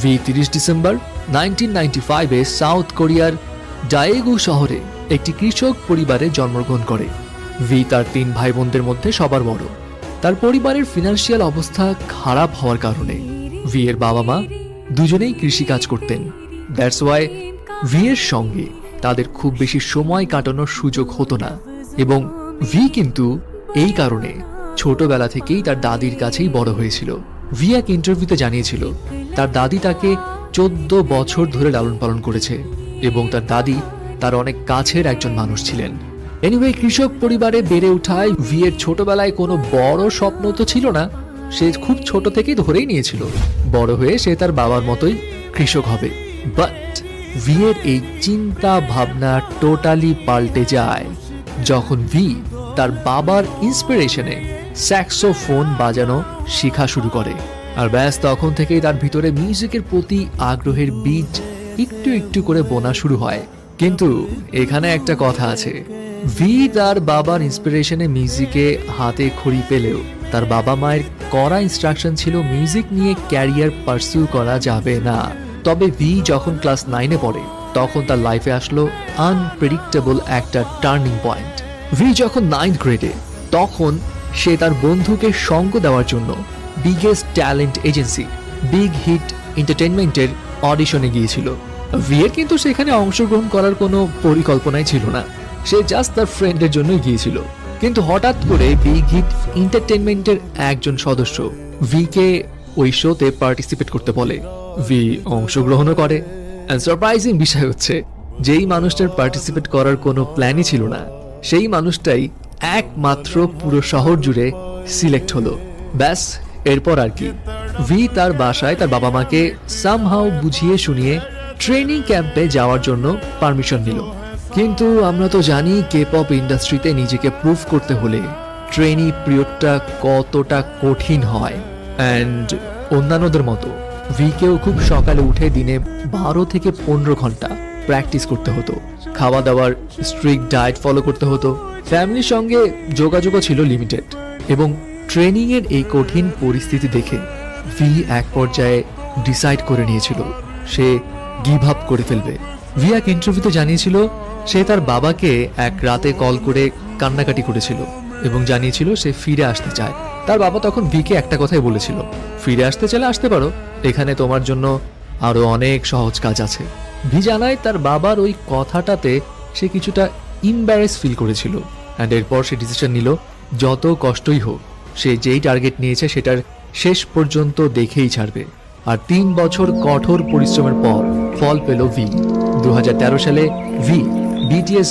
V 30 December 1995-এ south কোরিয়ার ডায়েগু শহরে একটি কৃষক পরিবারে জন্মগ্রহণ করে। ভি তার 3 ভাই বোনদের মধ্যে সবার বড়। তার পরিবারের ফিনান্সিয়াল অবস্থা খারাপ হওয়ার কারণে ভি এর বাবা মা দুজনেই কৃষিকাজ করতেন। দ্যাটস ওয়াই ভি এর সঙ্গে তাদের খুব বেশি সময় কাটানোর সুযোগ হতো না, এবং ভি কিন্তু এই কারণে ছোটবেলা থেকেই তার দাদির কাছেই বড় হয়েছিল। ভি এক ইন্টারভিউতে জানিয়েছিল তার দাদি তাকে 14 বছর ধরে লালন পালন করেছে এবং তার দাদি তার অনেক কাছের একজন মানুষ ছিলেন। এনিওয়ে, কৃষক পরিবারে বেড়ে ওঠায় ভি এর ছোটবেলায় কোনো বড় স্বপ্ন তো ছিল না। সে খুব ছোট থেকেই ধরেই নিয়েছিল বড় হয়ে সে তার বাবার মতোই কৃষক হবে। বাট ভি এর এই চিন্তা ভাবনা টোটালি পাল্টে যায় যখন ভি তার বাবার ইন্সপিরেশনে স্যাক্সোফোন বাজানো শেখা শুরু করে। আর ব্যাস তখন থেকেই তার ভিতরে মিউজিকের প্রতি আগ্রহের বীজ একটু একটু করে বোনা শুরু হয়। কিন্তু এখানে একটা কথা আছে, ভি তার বাবার ইন্সপিরেশনে মিউজিকে হাতে খড়ি পেলেও তার বাবা মায়ের কড়া ইনস্ট্রাকশন ছিল মিউজিক নিয়ে ক্যারিয়ার পারসিউ করা যাবে না। তবে ভি যখন ক্লাস 9-এ পড়ে তখন তার লাইফে আসলো আনপ্রেডিক্টেবল একটা টার্নিং পয়েন্ট। ভি যখন 9th গ্রেডে তখন সে তার বন্ধুকে সঙ্গ দেওয়ার জন্য biggest talent agency Big Hit এন্টারটেইনমেন্টের অডিশনে গিয়েছিল। ভি এর কিন্তু সেখানে অংশগ্রহণ করার কোনো পরিকল্পনাই ছিল না, সে জাস্ট তার ফ্রেন্ডের জন্যই গিয়েছিল। কিন্তু হঠাৎ করে বিগ হিট এন্টারটেইনমেন্টের একজন সদস্য ভি কে ওই শোতে পার্টিসিপেট করতে বলে। ভি অংশগ্রহণও করে। সারপ্রাইজিং বিষয় হচ্ছে, যেই মানুষটার পার্টিসিপেট করার কোনো প্ল্যানই ছিল না সেই মানুষটাই একমাত্র পুরো শহর জুড়ে সিলেক্ট হলো। ব্যাস এরপর আর কি, ভি তার বাসায় তার বাবা মাকে সামহাউ বুঝিয়ে শুনিয়ে ট্রেনিং ক্যাম্পে যাওয়ার জন্য পারমিশন নিল। কিন্তু আমরা তো জানি কে-পপ ইন্ডাস্ট্রিতে নিজেকে প্রুভ করতে হলে ট্রেনিং পিরিয়ডটা কতটা কঠিন হয়। অ্যান্ড অন্যান্যদের মতো ভিকেও খুব সকালে উঠে দিনে 12 থেকে 15 ঘন্টা প্র্যাকটিস করতে হতো। খাওয়া দাওয়ার স্ট্রিক্ট ডায়েট ফলো করতে হতো। ফ্যামিলির সঙ্গে যোগাযোগও ছিল লিমিটেড, এবং ট্রেনিং এর এই কঠিন পরিস্থিতি দেখে ভি এক পর্যায়ে ডিসাইড করে নিয়েছিল সে গিভ আপ করে ফেলবে। ভি এক ইন্টারভিউতে জানিয়েছিল সে তার বাবাকে এক রাতে কল করে কান্নাকাটি করেছিল এবং জানিয়েছিল সে ফিরে আসতে চায়। তার বাবা তখন ভিকে একটা কথাই বলেছিল, ফিরে আসতে চাইলে আসতে পারো, এখানে তোমার জন্য আরো অনেক সহজ কাজ আছে। ভি জানায় তার বাবার ওই কথাটাতে সে কিছুটা ইম্বারেস ফিল করেছিল। অ্যান্ড এরপর সে ডিসিশন নিল যত কষ্টই হোক সে যেই টার্গেট নিয়েছে সেটার শেষ পর্যন্ত দেখেই ছাড়বে। আর 3 বছর কঠোর পরিশ্রমের পর ফল পেল ভি। 2013 সালে ভি বিটিএস